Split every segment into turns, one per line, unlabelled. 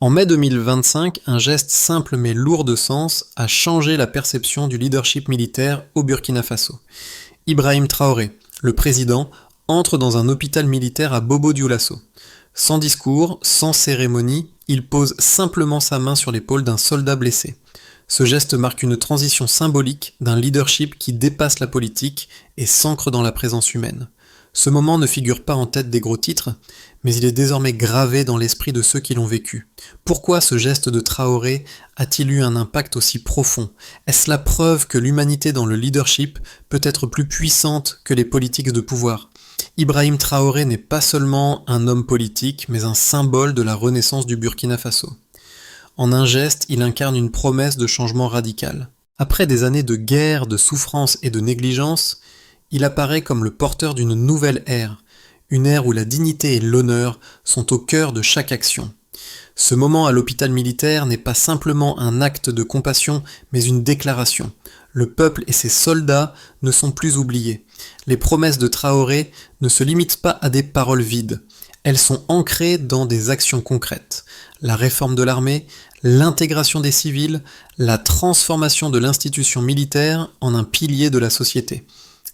En mai 2025, un geste simple mais lourd de sens a changé la perception du leadership militaire au Burkina Faso. Ibrahim Traoré, le président, entre dans un hôpital militaire à Bobo-Dioulasso. Sans discours, sans cérémonie, il pose simplement sa main sur l'épaule d'un soldat blessé. Ce geste marque une transition symbolique d'un leadership qui dépasse la politique et s'ancre dans la présence humaine. Ce moment ne figure pas en tête des gros titres, mais il est désormais gravé dans l'esprit de ceux qui l'ont vécu. Pourquoi ce geste de Traoré a-t-il eu un impact aussi profond? Est-ce la preuve que l'humanité dans le leadership peut être plus puissante que les politiques de pouvoir? Ibrahim Traoré n'est pas seulement un homme politique, mais un symbole de la renaissance du Burkina Faso. En un geste, il incarne une promesse de changement radical. Après des années de guerre, de souffrance et de négligence, il apparaît comme le porteur d'une nouvelle ère, une ère où la dignité et l'honneur sont au cœur de chaque action. Ce moment à l'hôpital militaire n'est pas simplement un acte de compassion, mais une déclaration. Le peuple et ses soldats ne sont plus oubliés. Les promesses de Traoré ne se limitent pas à des paroles vides. Elles sont ancrées dans des actions concrètes. La réforme de l'armée, l'intégration des civils, la transformation de l'institution militaire en un pilier de la société.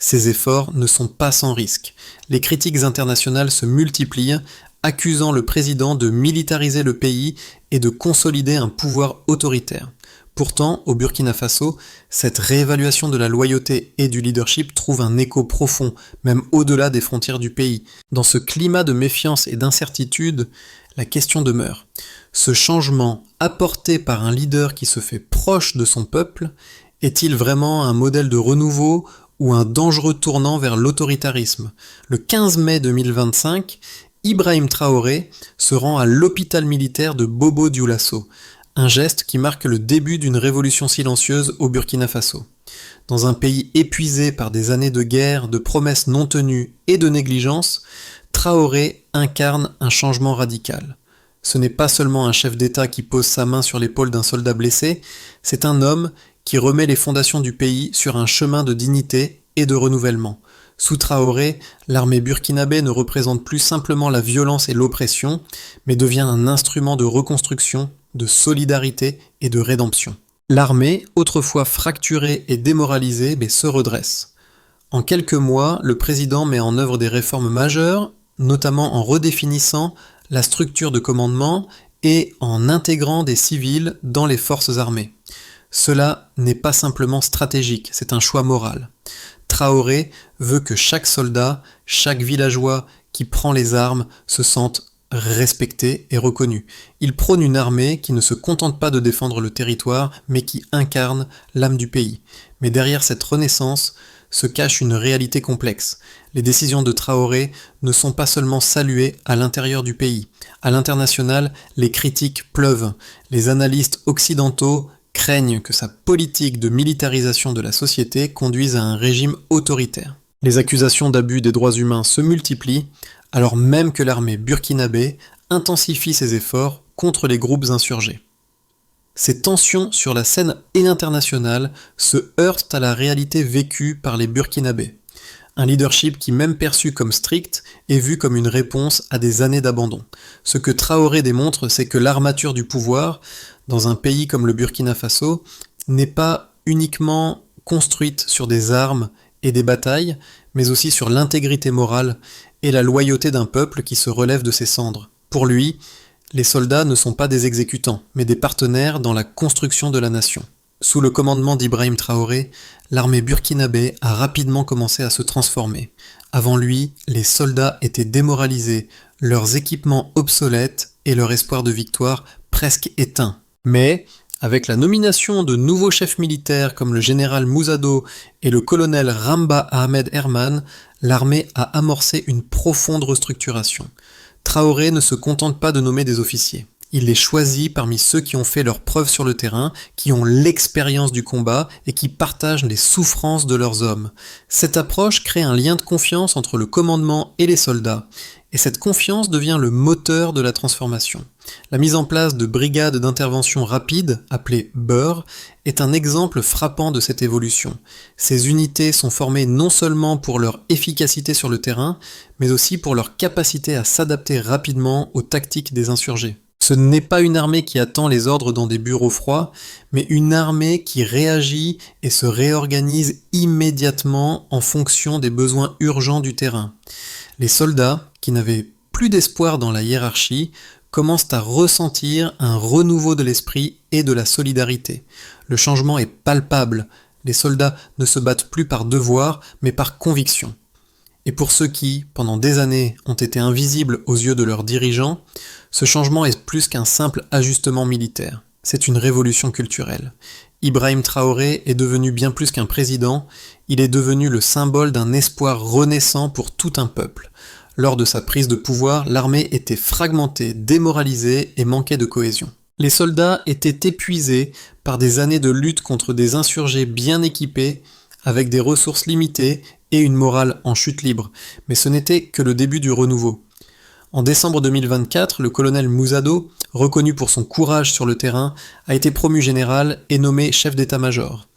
Ces efforts ne sont pas sans risque. Les critiques internationales se multiplient, accusant le président de militariser le pays et de consolider un pouvoir autoritaire. Pourtant, au Burkina Faso, cette réévaluation de la loyauté et du leadership trouve un écho profond, même au-delà des frontières du pays. Dans ce climat de méfiance et d'incertitude, la question demeure. Ce changement apporté par un leader qui se fait proche de son peuple est-il vraiment un modèle de renouveau ou un dangereux tournant vers l'autoritarisme? Le 15 mai 2025, Ibrahim Traoré se rend à l'hôpital militaire de Bobo-Dioulasso, un geste qui marque le début d'une révolution silencieuse au Burkina Faso. Dans un pays épuisé par des années de guerre, de promesses non tenues et de négligence, Traoré incarne un changement radical. Ce n'est pas seulement un chef d'État qui pose sa main sur l'épaule d'un soldat blessé, c'est un homme qui remet les fondations du pays sur un chemin de dignité et de renouvellement. Sous Traoré, l'armée burkinabé ne représente plus simplement la violence et l'oppression, mais devient un instrument de reconstruction, de solidarité et de rédemption. L'armée, autrefois fracturée et démoralisée, se redresse. En quelques mois, le président met en œuvre des réformes majeures, notamment en redéfinissant la structure de commandement et en intégrant des civils dans les forces armées. Cela n'est pas simplement stratégique, c'est un choix moral. Traoré veut que chaque soldat, chaque villageois qui prend les armes se sente respecté et reconnu. Il prône une armée qui ne se contente pas de défendre le territoire, mais qui incarne l'âme du pays. Mais derrière cette renaissance se cache une réalité complexe. Les décisions de Traoré ne sont pas seulement saluées à l'intérieur du pays. À l'international, les critiques pleuvent. Les analystes occidentaux craignent que sa politique de militarisation de la société conduise à un régime autoritaire. Les accusations d'abus des droits humains se multiplient, alors même que l'armée burkinabé intensifie ses efforts contre les groupes insurgés. Ces tensions sur la scène et internationale se heurtent à la réalité vécue par les Burkinabés. Un leadership qui, même perçu comme strict, est vu comme une réponse à des années d'abandon. Ce que Traoré démontre, c'est que l'armature du pouvoir, dans un pays comme le Burkina Faso, n'est pas uniquement construite sur des armes et des batailles, mais aussi sur l'intégrité morale et la loyauté d'un peuple qui se relève de ses cendres. Pour lui, les soldats ne sont pas des exécutants, mais des partenaires dans la construction de la nation. Sous le commandement d'Ibrahim Traoré, l'armée burkinabé a rapidement commencé à se transformer. Avant lui, les soldats étaient démoralisés, leurs équipements obsolètes et leur espoir de victoire presque éteint. Mais, avec la nomination de nouveaux chefs militaires comme le général Mouzado et le colonel Ramba Ahmed Herman, l'armée a amorcé une profonde restructuration. Traoré ne se contente pas de nommer des officiers. Il les choisit parmi ceux qui ont fait leurs preuves sur le terrain, qui ont l'expérience du combat et qui partagent les souffrances de leurs hommes. Cette approche crée un lien de confiance entre le commandement et les soldats, et cette confiance devient le moteur de la transformation. La mise en place de brigades d'intervention rapide, appelées BEUR, est un exemple frappant de cette évolution. Ces unités sont formées non seulement pour leur efficacité sur le terrain, mais aussi pour leur capacité à s'adapter rapidement aux tactiques des insurgés. Ce n'est pas une armée qui attend les ordres dans des bureaux froids, mais une armée qui réagit et se réorganise immédiatement en fonction des besoins urgents du terrain. Les soldats, qui n'avaient plus d'espoir dans la hiérarchie, commencent à ressentir un renouveau de l'esprit et de la solidarité. Le changement est palpable. Les soldats ne se battent plus par devoir, mais par conviction. Et pour ceux qui, pendant des années, ont été invisibles aux yeux de leurs dirigeants, ce changement est plus qu'un simple ajustement militaire. C'est une révolution culturelle. Ibrahim Traoré est devenu bien plus qu'un président, il est devenu le symbole d'un espoir renaissant pour tout un peuple. Lors de sa prise de pouvoir, l'armée était fragmentée, démoralisée et manquait de cohésion. Les soldats étaient épuisés par des années de lutte contre des insurgés bien équipés, avec des ressources limitées et une morale en chute libre, mais ce n'était que le début du renouveau. En décembre 2024, le colonel Mouzado, reconnu pour son courage sur le terrain, a été promu général et nommé chef d'état-major.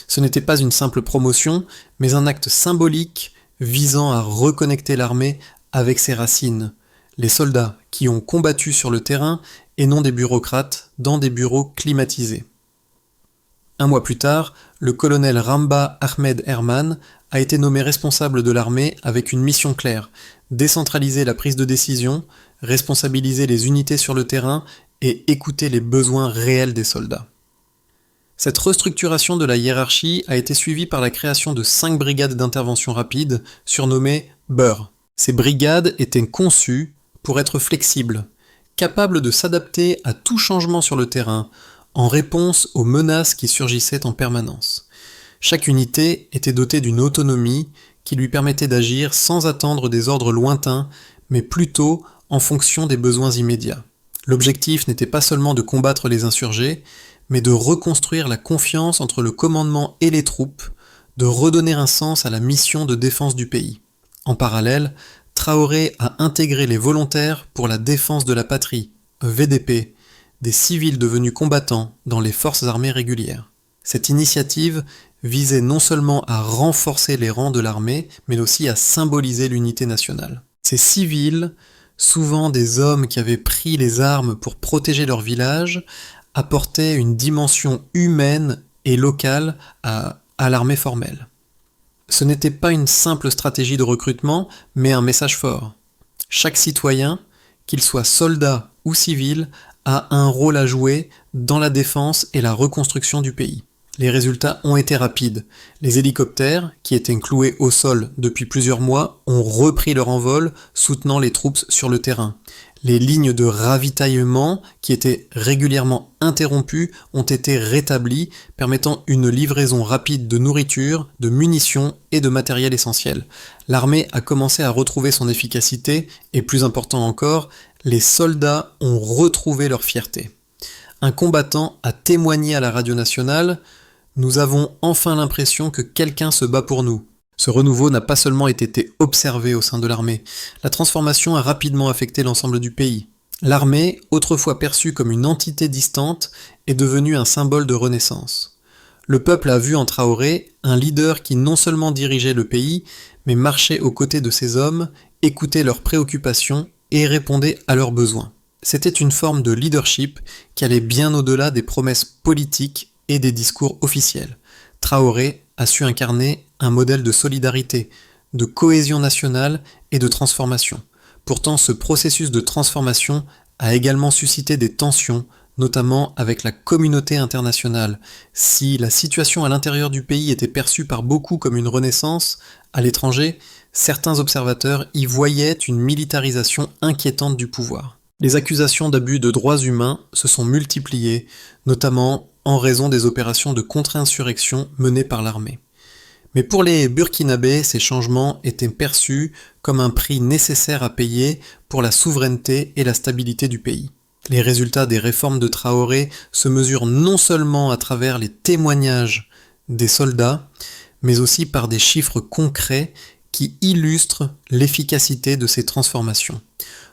Ce n'était pas une simple promotion, mais un acte symbolique visant à reconnecter l'armée avec ses racines, les soldats qui ont combattu sur le terrain et non des bureaucrates dans des bureaux climatisés. Un mois plus tard, le colonel Ramba Ahmed Herman a été nommé responsable de l'armée avec une mission claire, décentraliser la prise de décision, responsabiliser les unités sur le terrain et écouter les besoins réels des soldats. Cette restructuration de la hiérarchie a été suivie par la création de 5 brigades d'intervention rapide, surnommées BEUR. Ces brigades étaient conçues pour être flexibles, capables de s'adapter à tout changement sur le terrain, en réponse aux menaces qui surgissaient en permanence. Chaque unité était dotée d'une autonomie qui lui permettait d'agir sans attendre des ordres lointains, mais plutôt en fonction des besoins immédiats. L'objectif n'était pas seulement de combattre les insurgés, mais de reconstruire la confiance entre le commandement et les troupes, de redonner un sens à la mission de défense du pays. En parallèle, Traoré a intégré les volontaires pour la défense de la patrie, VDP, des civils devenus combattants dans les forces armées régulières. Cette initiative visait non seulement à renforcer les rangs de l'armée, mais aussi à symboliser l'unité nationale. Ces civils, souvent des hommes qui avaient pris les armes pour protéger leur village, apportaient une dimension humaine et locale à l'armée formelle. Ce n'était pas une simple stratégie de recrutement, mais un message fort. Chaque citoyen, qu'il soit soldat ou civil, a un rôle à jouer dans la défense et la reconstruction du pays. Les résultats ont été rapides. Les hélicoptères, qui étaient cloués au sol depuis plusieurs mois, ont repris leur envol, soutenant les troupes sur le terrain. Les lignes de ravitaillement, qui étaient régulièrement interrompues, ont été rétablies, permettant une livraison rapide de nourriture, de munitions et de matériel essentiel. L'armée a commencé à retrouver son efficacité, et plus important encore, les soldats ont retrouvé leur fierté. Un combattant a témoigné à la radio nationale « Nous avons enfin l'impression que quelqu'un se bat pour nous ». Ce renouveau n'a pas seulement été observé au sein de l'armée, la transformation a rapidement affecté l'ensemble du pays. L'armée, autrefois perçue comme une entité distante, est devenue un symbole de renaissance. Le peuple a vu en Traoré un leader qui non seulement dirigeait le pays, mais marchait aux côtés de ses hommes, écoutait leurs préoccupations et répondait à leurs besoins. C'était une forme de leadership qui allait bien au-delà des promesses politiques et des discours officiels. Traoré a su incarner un modèle de solidarité, de cohésion nationale et de transformation. Pourtant, ce processus de transformation a également suscité des tensions, notamment avec la communauté internationale. Si la situation à l'intérieur du pays était perçue par beaucoup comme une renaissance, à l'étranger, certains observateurs y voyaient une militarisation inquiétante du pouvoir. Les accusations d'abus de droits humains se sont multipliées, notamment en raison des opérations de contre-insurrection menées par l'armée. Mais pour les Burkinabés, ces changements étaient perçus comme un prix nécessaire à payer pour la souveraineté et la stabilité du pays. Les résultats des réformes de Traoré se mesurent non seulement à travers les témoignages des soldats, mais aussi par des chiffres concrets qui illustrent l'efficacité de ces transformations.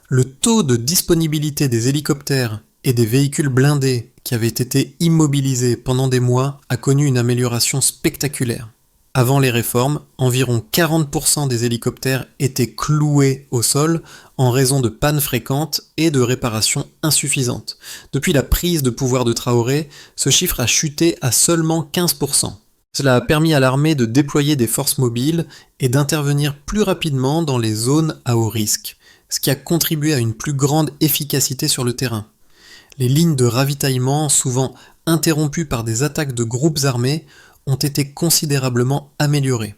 Le taux de disponibilité des hélicoptères et des véhicules blindés qui avaient été immobilisés pendant des mois a connu une amélioration spectaculaire. Avant les réformes, environ 40% des hélicoptères étaient cloués au sol en raison de pannes fréquentes et de réparations insuffisantes. Depuis la prise de pouvoir de Traoré, ce chiffre a chuté à seulement 15%. Cela a permis à l'armée de déployer des forces mobiles et d'intervenir plus rapidement dans les zones à haut risque, ce qui a contribué à une plus grande efficacité sur le terrain. Les lignes de ravitaillement, souvent interrompues par des attaques de groupes armés, ont été considérablement améliorés.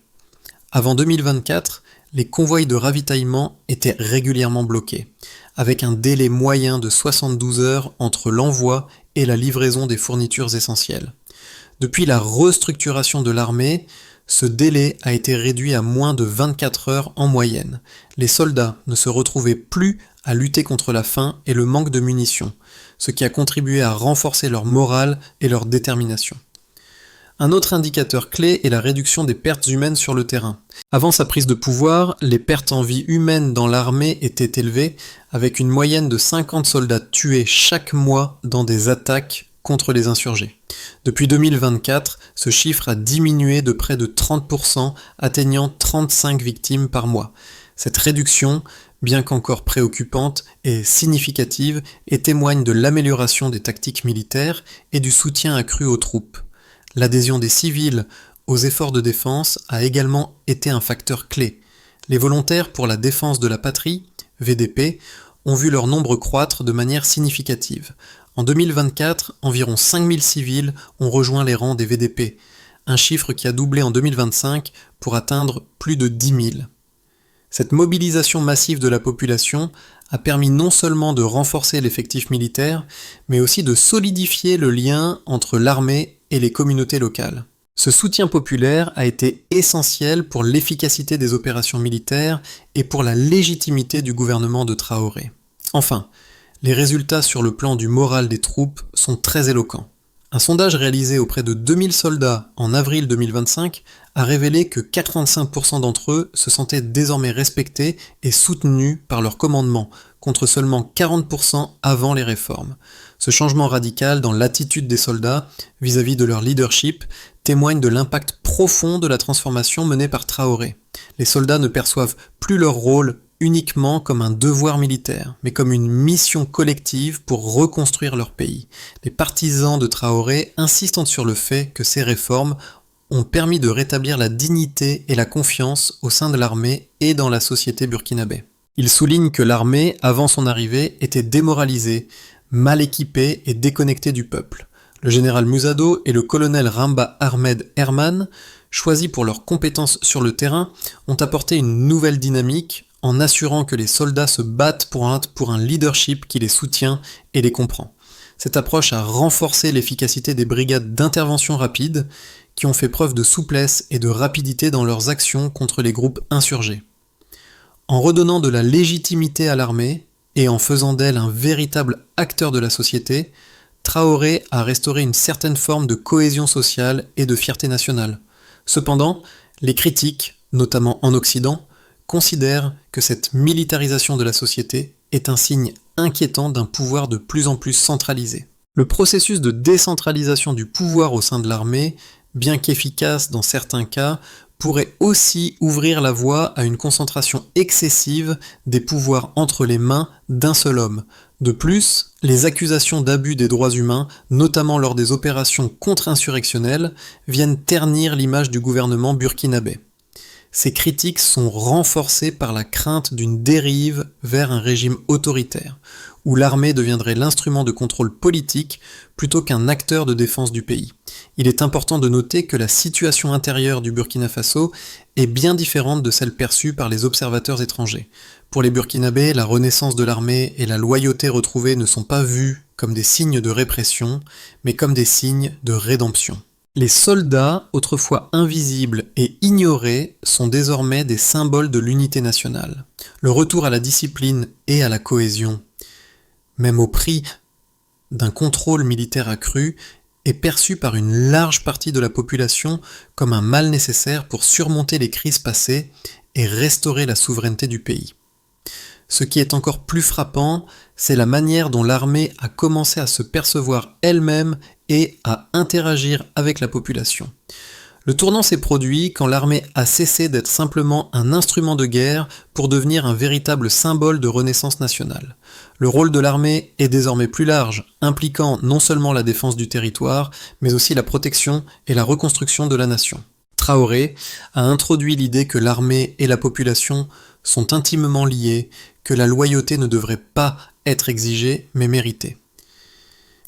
Avant 2024, les convois de ravitaillement étaient régulièrement bloqués, avec un délai moyen de 72 heures entre l'envoi et la livraison des fournitures essentielles. Depuis la restructuration de l'armée, ce délai a été réduit à moins de 24 heures en moyenne. Les soldats ne se retrouvaient plus à lutter contre la faim et le manque de munitions, ce qui a contribué à renforcer leur morale et leur détermination. Un autre indicateur clé est la réduction des pertes humaines sur le terrain. Avant sa prise de pouvoir, les pertes en vie humaine dans l'armée étaient élevées, avec une moyenne de 50 soldats tués chaque mois dans des attaques contre les insurgés. Depuis 2024, ce chiffre a diminué de près de 30%, atteignant 35 victimes par mois. Cette réduction, bien qu'encore préoccupante, est significative et témoigne de l'amélioration des tactiques militaires et du soutien accru aux troupes. L'adhésion des civils aux efforts de défense a également été un facteur clé. Les volontaires pour la défense de la patrie, VDP, ont vu leur nombre croître de manière significative. En 2024, environ 5000 civils ont rejoint les rangs des VDP, un chiffre qui a doublé en 2025 pour atteindre plus de 10 000. Cette mobilisation massive de la population a permis non seulement de renforcer l'effectif militaire, mais aussi de solidifier le lien entre l'armée et les communautés locales. Ce soutien populaire a été essentiel pour l'efficacité des opérations militaires et pour la légitimité du gouvernement de Traoré. Enfin, les résultats sur le plan du moral des troupes sont très éloquents. Un sondage réalisé auprès de 2000 soldats en avril 2025 a révélé que 85% d'entre eux se sentaient désormais respectés et soutenus par leur commandement, contre seulement 40% avant les réformes. Ce changement radical dans l'attitude des soldats vis-à-vis de leur leadership témoigne de l'impact profond de la transformation menée par Traoré. Les soldats ne perçoivent plus leur rôle uniquement comme un devoir militaire, mais comme une mission collective pour reconstruire leur pays. Les partisans de Traoré insistent sur le fait que ces réformes ont permis de rétablir la dignité et la confiance au sein de l'armée et dans la société burkinabé. Ils soulignent que l'armée, avant son arrivée, était démoralisée, mal équipée et déconnectée du peuple. Le général Musado et le colonel Ramba Ahmed Herman, choisis pour leurs compétences sur le terrain, ont apporté une nouvelle dynamique en assurant que les soldats se battent pour un leadership qui les soutient et les comprend. Cette approche a renforcé l'efficacité des brigades d'intervention rapide qui ont fait preuve de souplesse et de rapidité dans leurs actions contre les groupes insurgés. En redonnant de la légitimité à l'armée et en faisant d'elle un véritable acteur de la société, Traoré a restauré une certaine forme de cohésion sociale et de fierté nationale. Cependant, les critiques, notamment en Occident, considèrent que cette militarisation de la société est un signe inquiétant d'un pouvoir de plus en plus centralisé. Le processus de décentralisation du pouvoir au sein de l'armée, bien qu'efficace dans certains cas, pourrait aussi ouvrir la voie à une concentration excessive des pouvoirs entre les mains d'un seul homme. De plus, les accusations d'abus des droits humains, notamment lors des opérations contre-insurrectionnelles, viennent ternir l'image du gouvernement burkinabé. Ces critiques sont renforcées par la crainte d'une dérive vers un régime autoritaire, où l'armée deviendrait l'instrument de contrôle politique plutôt qu'un acteur de défense du pays. Il est important de noter que la situation intérieure du Burkina Faso est bien différente de celle perçue par les observateurs étrangers. Pour les Burkinabés, la renaissance de l'armée et la loyauté retrouvée ne sont pas vues comme des signes de répression, mais comme des signes de rédemption. Les soldats, autrefois invisibles et ignorés, sont désormais des symboles de l'unité nationale. Le retour à la discipline et à la cohésion, même au prix d'un contrôle militaire accru, est perçu par une large partie de la population comme un mal nécessaire pour surmonter les crises passées et restaurer la souveraineté du pays. Ce qui est encore plus frappant, c'est la manière dont l'armée a commencé à se percevoir elle-même et à interagir avec la population. Le tournant s'est produit quand l'armée a cessé d'être simplement un instrument de guerre pour devenir un véritable symbole de renaissance nationale. Le rôle de l'armée est désormais plus large, impliquant non seulement la défense du territoire, mais aussi la protection et la reconstruction de la nation. Traoré a introduit l'idée que l'armée et la population sont intimement liées, que la loyauté ne devrait pas être exigée mais méritée.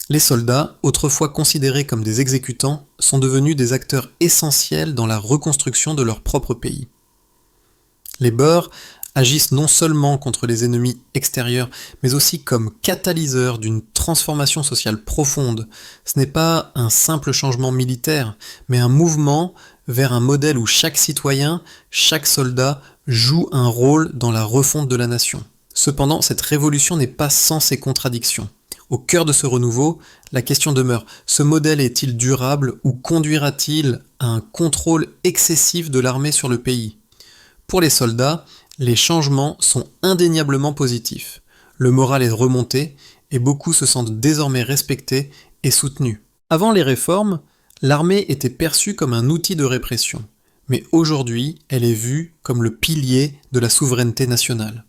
Les soldats, autrefois considérés comme des exécutants, sont devenus des acteurs essentiels dans la reconstruction de leur propre pays. Les Boers agissent non seulement contre les ennemis extérieurs, mais aussi comme catalyseurs d'une transformation sociale profonde. Ce n'est pas un simple changement militaire, mais un mouvement vers un modèle où chaque citoyen, chaque soldat joue un rôle dans la refonte de la nation. Cependant, cette révolution n'est pas sans ses contradictions. Au cœur de ce renouveau, la question demeure, ce modèle est-il durable ou conduira-t-il à un contrôle excessif de l'armée sur le pays ? Pour les soldats, les changements sont indéniablement positifs. Le moral est remonté et beaucoup se sentent désormais respectés et soutenus. Avant les réformes, l'armée était perçue comme un outil de répression, mais aujourd'hui, elle est vue comme le pilier de la souveraineté nationale.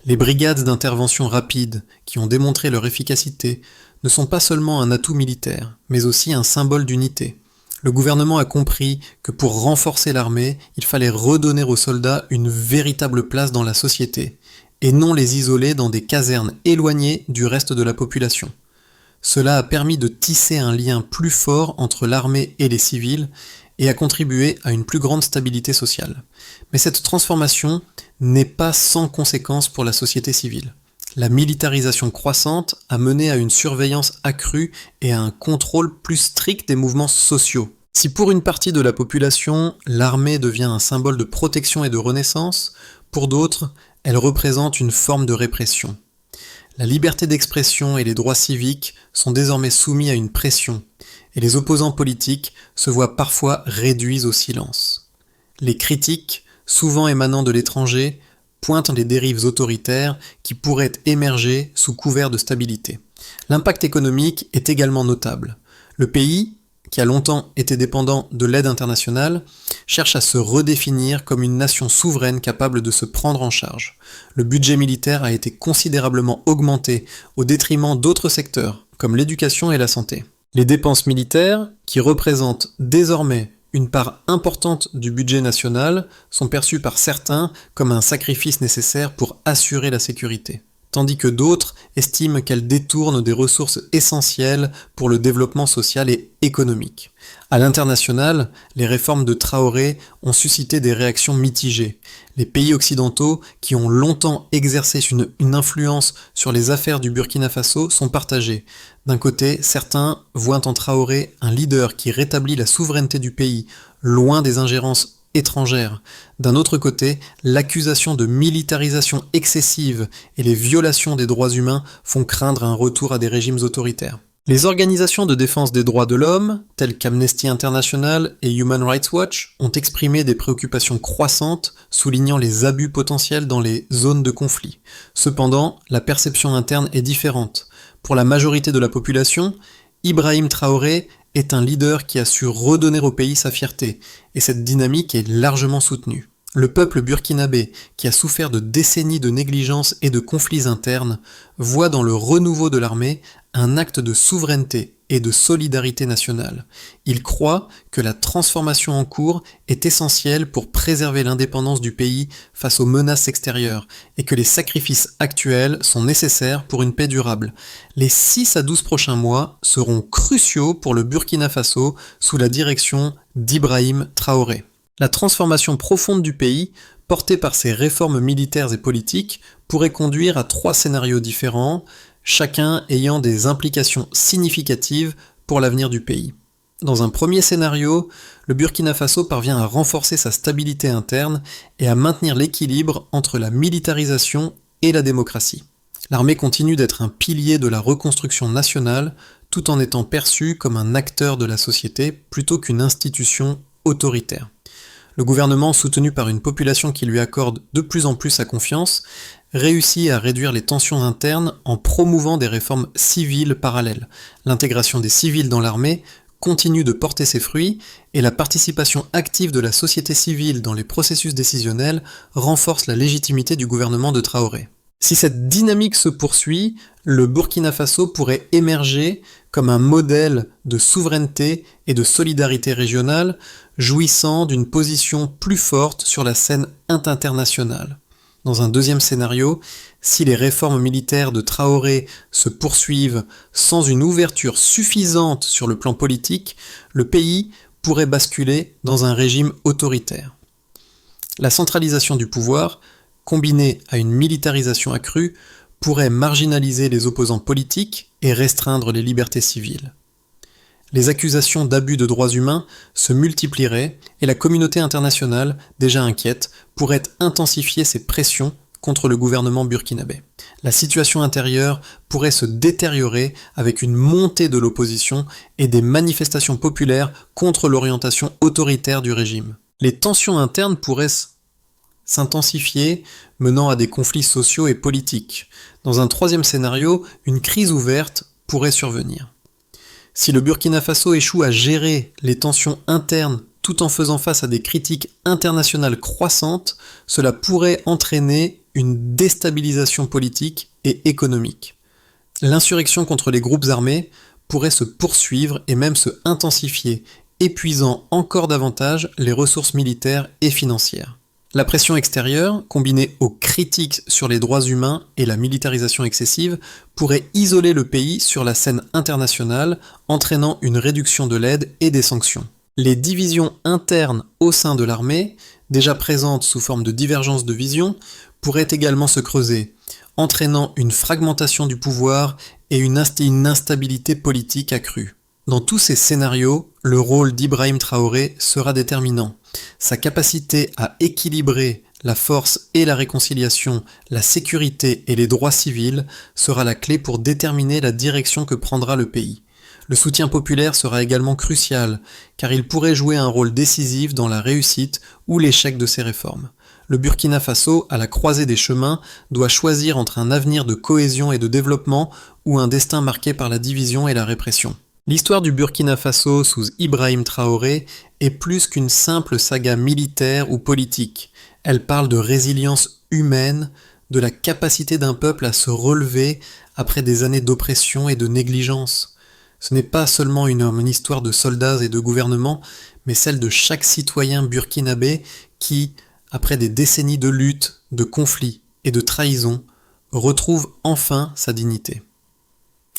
Les brigades d'intervention rapide, qui ont démontré leur efficacité, ne sont pas seulement un atout militaire, mais aussi un symbole d'unité. Le gouvernement a compris que pour renforcer l'armée, il fallait redonner aux soldats une véritable place dans la société, et non les isoler dans des casernes éloignées du reste de la population. Cela a permis de tisser un lien plus fort entre l'armée et les civils, et a contribué à une plus grande stabilité sociale. Mais cette transformation n'est pas sans conséquences pour la société civile. La militarisation croissante a mené à une surveillance accrue et à un contrôle plus strict des mouvements sociaux. Si pour une partie de la population, l'armée devient un symbole de protection et de renaissance, pour d'autres, elle représente une forme de répression. La liberté d'expression et les droits civiques sont désormais soumis à une pression, et les opposants politiques se voient parfois réduits au silence. Les critiques, souvent émanant de l'étranger, pointent les dérives autoritaires qui pourraient émerger sous couvert de stabilité. L'impact économique est également notable. Le pays, qui a longtemps été dépendant de l'aide internationale, cherche à se redéfinir comme une nation souveraine capable de se prendre en charge. Le budget militaire a été considérablement augmenté au détriment d'autres secteurs, comme l'éducation et la santé. Les dépenses militaires, qui représentent désormais une part importante du budget national, sont perçues par certains comme un sacrifice nécessaire pour assurer la sécurité, tandis que d'autres estiment qu'elles détournent des ressources essentielles pour le développement social et économique. À l'international, les réformes de Traoré ont suscité des réactions mitigées. Les pays occidentaux, qui ont longtemps exercé une influence sur les affaires du Burkina Faso, sont partagés. D'un côté, certains voient en Traoré un leader qui rétablit la souveraineté du pays, loin des ingérences étrangères. D'un autre côté, l'accusation de militarisation excessive et les violations des droits humains font craindre un retour à des régimes autoritaires. Les organisations de défense des droits de l'homme, telles qu'Amnesty International et Human Rights Watch, ont exprimé des préoccupations croissantes, soulignant les abus potentiels dans les zones de conflit. Cependant, la perception interne est différente. Pour la majorité de la population, Ibrahim Traoré est un leader qui a su redonner au pays sa fierté, et cette dynamique est largement soutenue. Le peuple burkinabé, qui a souffert de décennies de négligence et de conflits internes, voit dans le renouveau de l'armée un acte de souveraineté et de solidarité nationale. Il croit que la transformation en cours est essentielle pour préserver l'indépendance du pays face aux menaces extérieures et que les sacrifices actuels sont nécessaires pour une paix durable. Les 6 à 12 prochains mois seront cruciaux pour le Burkina Faso sous la direction d'Ibrahim Traoré. La transformation profonde du pays, portée par ces réformes militaires et politiques, pourrait conduire à 3 scénarios différents, chacun ayant des implications significatives pour l'avenir du pays. Dans un premier scénario, le Burkina Faso parvient à renforcer sa stabilité interne et à maintenir l'équilibre entre la militarisation et la démocratie. L'armée continue d'être un pilier de la reconstruction nationale, tout en étant perçue comme un acteur de la société plutôt qu'une institution autoritaire. Le gouvernement, soutenu par une population qui lui accorde de plus en plus sa confiance, réussit à réduire les tensions internes en promouvant des réformes civiles parallèles. L'intégration des civils dans l'armée continue de porter ses fruits et la participation active de la société civile dans les processus décisionnels renforce la légitimité du gouvernement de Traoré. Si cette dynamique se poursuit, le Burkina Faso pourrait émerger comme un modèle de souveraineté et de solidarité régionale, jouissant d'une position plus forte sur la scène internationale. Dans un deuxième scénario, si les réformes militaires de Traoré se poursuivent sans une ouverture suffisante sur le plan politique, le pays pourrait basculer dans un régime autoritaire. La centralisation du pouvoir, combinée à une militarisation accrue, pourrait marginaliser les opposants politiques et restreindre les libertés civiles. Les accusations d'abus de droits humains se multiplieraient et la communauté internationale, déjà inquiète, pourrait intensifier ses pressions contre le gouvernement burkinabé. La situation intérieure pourrait se détériorer avec une montée de l'opposition et des manifestations populaires contre l'orientation autoritaire du régime. Les tensions internes pourraient s'intensifier, menant à des conflits sociaux et politiques. Dans un troisième scénario, une crise ouverte pourrait survenir. Si le Burkina Faso échoue à gérer les tensions internes tout en faisant face à des critiques internationales croissantes, cela pourrait entraîner une déstabilisation politique et économique. L'insurrection contre les groupes armés pourrait se poursuivre et même se intensifier, épuisant encore davantage les ressources militaires et financières. La pression extérieure, combinée aux critiques sur les droits humains et la militarisation excessive, pourrait isoler le pays sur la scène internationale, entraînant une réduction de l'aide et des sanctions. Les divisions internes au sein de l'armée, déjà présentes sous forme de divergences de vision, pourraient également se creuser, entraînant une fragmentation du pouvoir et une instabilité politique accrue. Dans tous ces scénarios, le rôle d'Ibrahim Traoré sera déterminant. Sa capacité à équilibrer la force et la réconciliation, la sécurité et les droits civils sera la clé pour déterminer la direction que prendra le pays. Le soutien populaire sera également crucial, car il pourrait jouer un rôle décisif dans la réussite ou l'échec de ces réformes. Le Burkina Faso, à la croisée des chemins, doit choisir entre un avenir de cohésion et de développement ou un destin marqué par la division et la répression. L'histoire du Burkina Faso sous Ibrahim Traoré est plus qu'une simple saga militaire ou politique. Elle parle de résilience humaine, de la capacité d'un peuple à se relever après des années d'oppression et de négligence. Ce n'est pas seulement une histoire de soldats et de gouvernements, mais celle de chaque citoyen burkinabé qui, après des décennies de lutte, de conflits et de trahison, retrouve enfin sa dignité.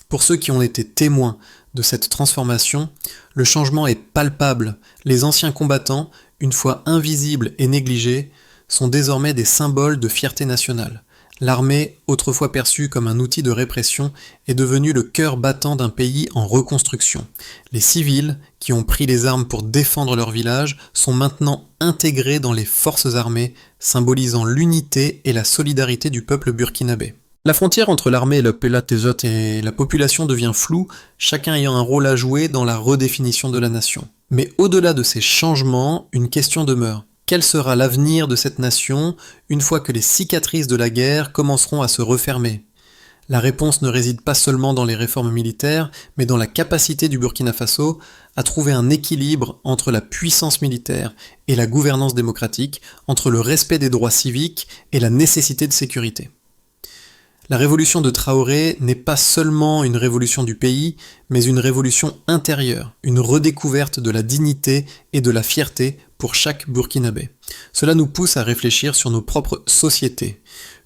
Pour ceux qui ont été témoins de cette transformation, le changement est palpable. Les anciens combattants, une fois invisibles et négligés, sont désormais des symboles de fierté nationale. L'armée, autrefois perçue comme un outil de répression, est devenue le cœur battant d'un pays en reconstruction. Les civils, qui ont pris les armes pour défendre leur village, sont maintenant intégrés dans les forces armées, symbolisant l'unité et la solidarité du peuple burkinabé. La frontière entre l'armée et la population devient floue, chacun ayant un rôle à jouer dans la redéfinition de la nation. Mais au-delà de ces changements, une question demeure. Quel sera l'avenir de cette nation une fois que les cicatrices de la guerre commenceront à se refermer ? La réponse ne réside pas seulement dans les réformes militaires, mais dans la capacité du Burkina Faso à trouver un équilibre entre la puissance militaire et la gouvernance démocratique, entre le respect des droits civiques et la nécessité de sécurité. La révolution de Traoré n'est pas seulement une révolution du pays, mais une révolution intérieure, une redécouverte de la dignité et de la fierté pour chaque Burkinabé. Cela nous pousse à réfléchir sur nos propres sociétés.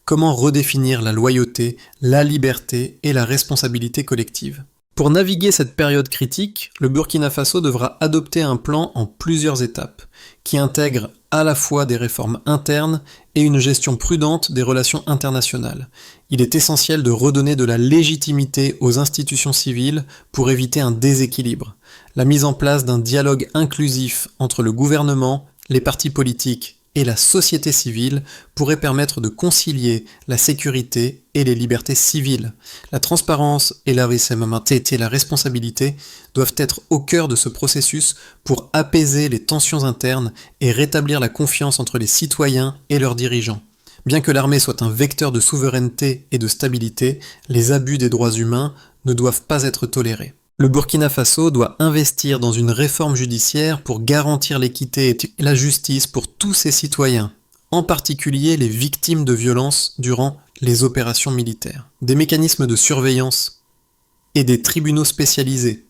Comment redéfinir la loyauté, la liberté et la responsabilité collective ? Pour naviguer cette période critique, le Burkina Faso devra adopter un plan en plusieurs étapes, qui intègre à la fois des réformes internes et une gestion prudente des relations internationales. Il est essentiel de redonner de la légitimité aux institutions civiles pour éviter un déséquilibre. La mise en place d'un dialogue inclusif entre le gouvernement, les partis politiques et la société civile pourrait permettre de concilier la sécurité et les libertés civiles. La transparence et la responsabilité doivent être au cœur de ce processus pour apaiser les tensions internes et rétablir la confiance entre les citoyens et leurs dirigeants. Bien que l'armée soit un vecteur de souveraineté et de stabilité, les abus des droits humains ne doivent pas être tolérés. Le Burkina Faso doit investir dans une réforme judiciaire pour garantir l'équité et la justice pour tous ses citoyens, en particulier les victimes de violences durant les opérations militaires. Des mécanismes de surveillance et des tribunaux spécialisés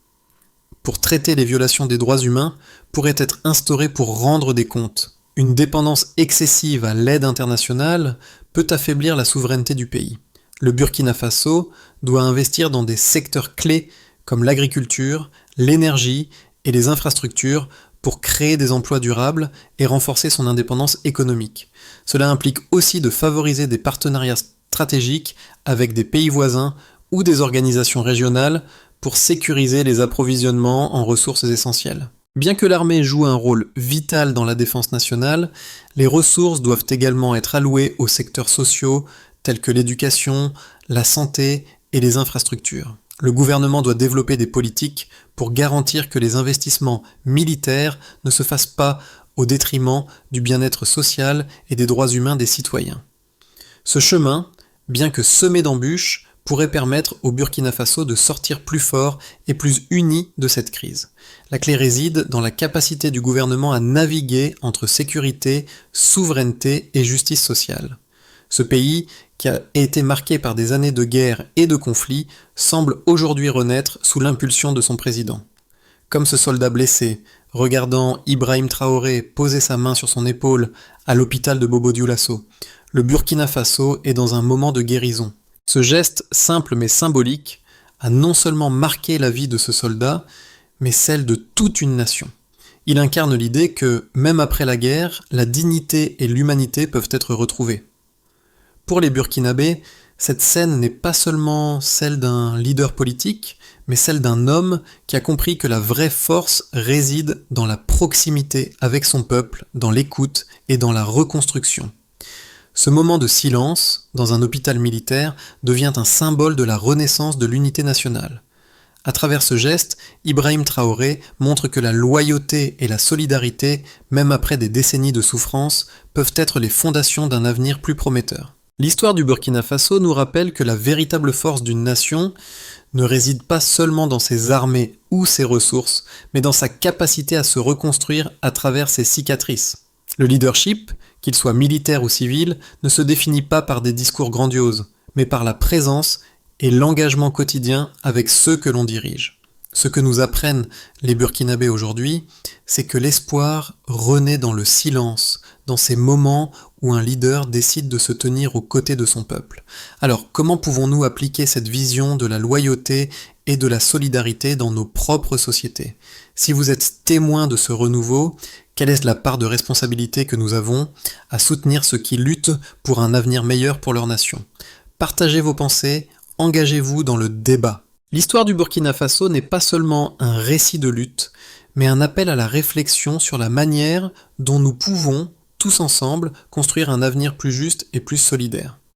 pour traiter les violations des droits humains pourraient être instaurés pour rendre des comptes. Une dépendance excessive à l'aide internationale peut affaiblir la souveraineté du pays. Le Burkina Faso doit investir dans des secteurs clés comme l'agriculture, l'énergie et les infrastructures pour créer des emplois durables et renforcer son indépendance économique. Cela implique aussi de favoriser des partenariats stratégiques avec des pays voisins ou des organisations régionales pour sécuriser les approvisionnements en ressources essentielles. Bien que l'armée joue un rôle vital dans la défense nationale, les ressources doivent également être allouées aux secteurs sociaux tels que l'éducation, la santé et les infrastructures. Le gouvernement doit développer des politiques pour garantir que les investissements militaires ne se fassent pas au détriment du bien-être social et des droits humains des citoyens. Ce chemin, bien que semé d'embûches, pourrait permettre au Burkina Faso de sortir plus fort et plus uni de cette crise. La clé réside dans la capacité du gouvernement à naviguer entre sécurité, souveraineté et justice sociale. Ce pays, qui a été marqué par des années de guerre et de conflits, semble aujourd'hui renaître sous l'impulsion de son président. Comme ce soldat blessé, regardant Ibrahim Traoré poser sa main sur son épaule à l'hôpital de Bobo-Dioulasso, le Burkina Faso est dans un moment de guérison. Ce geste simple mais symbolique a non seulement marqué la vie de ce soldat, mais celle de toute une nation. Il incarne l'idée que, même après la guerre, la dignité et l'humanité peuvent être retrouvées. Pour les Burkinabés, cette scène n'est pas seulement celle d'un leader politique, mais celle d'un homme qui a compris que la vraie force réside dans la proximité avec son peuple, dans l'écoute et dans la reconstruction. Ce moment de silence, dans un hôpital militaire, devient un symbole de la renaissance de l'unité nationale. À travers ce geste, Ibrahim Traoré montre que la loyauté et la solidarité, même après des décennies de souffrance, peuvent être les fondations d'un avenir plus prometteur. L'histoire du Burkina Faso nous rappelle que la véritable force d'une nation ne réside pas seulement dans ses armées ou ses ressources, mais dans sa capacité à se reconstruire à travers ses cicatrices. Le leadership, qu'il soit militaire ou civil, ne se définit pas par des discours grandioses, mais par la présence et l'engagement quotidien avec ceux que l'on dirige. Ce que nous apprennent les Burkinabés aujourd'hui, c'est que l'espoir renaît dans le silence, dans ces moments où un leader décide de se tenir aux côtés de son peuple. Alors, comment pouvons-nous appliquer cette vision de la loyauté et de la solidarité dans nos propres sociétés ? Si vous êtes témoin de ce renouveau, quelle est la part de responsabilité que nous avons à soutenir ceux qui luttent pour un avenir meilleur pour leur nation ? Partagez vos pensées, engagez-vous dans le débat. L'histoire du Burkina Faso n'est pas seulement un récit de lutte, mais un appel à la réflexion sur la manière dont nous pouvons, tous ensemble, construire un avenir plus juste et plus solidaire.